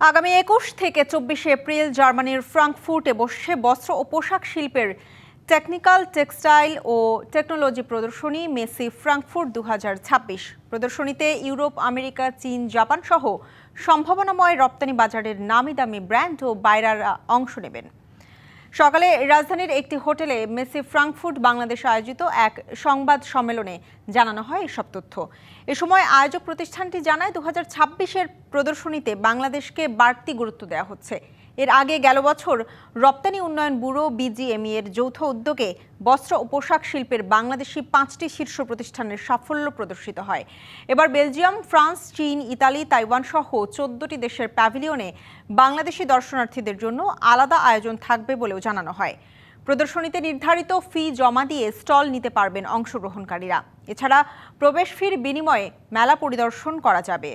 আগামী ২১ থেকে ২৪ এপ্রিল জার্মানির ফ্রাঙ্কফুর্টে বসছে বস্ত্র ও পোশাক শিল্পের টেকনিক্যাল, টেক্সটাইল ও টেকনোলজি প্রদর্শনী মেসি ফ্রাঙ্কফুর্ট ২০২৬। প্রদর্শনীতে ইউরোপ, আমেরিকা, চীন, জাপান সহ সম্ভাবনাময় রপ্তানি বাজারের নামি দামি ব্র্যান্ড ও বাইরারা অংশ নেবেন। সকালে রাজধানীর একটি হোটেলে মেসি ফ্রাঙ্কফুর্ট বাংলাদেশ আয়োজিত এক সংবাদ সম্মেলনে জানানো হয় এসব তথ্য। এ সময় আয়োজক প্রতিষ্ঠানটি জানায় ২০২৬-এর প্রদর্শনীতে বাংলাদেশকে বাড়তি গুরুত্ব দেওয়া হচ্ছে। এর আগে গেল বছর রপ্তানি উন্নয়ন ব্যুরো বিজিএমই এর যৌথ উদ্যোগে বস্ত্র ও পোশাক শিল্পের বাংলাদেশি ৫টি শীর্ষ প্রতিষ্ঠানের সাফল্য প্রদর্শিত হয়। এবার বেলজিয়াম, ফ্রান্স, চীন, ইতালি, তাইওয়ান সহ ১৪টি দেশের প্যাভিলিয়নে বাংলাদেশি দর্শনার্থীদের জন্য আলাদা আয়োজন থাকবে বলেও জানানো হয়। প্রদর্শনীতে নির্ধারিত ফি জমা দিয়ে স্টল নিতে পারবেন অংশগ্রহণকারীরা। এছাড়া প্রবেশ ফির বিনিময়ে মেলা পরিদর্শন করা যাবে।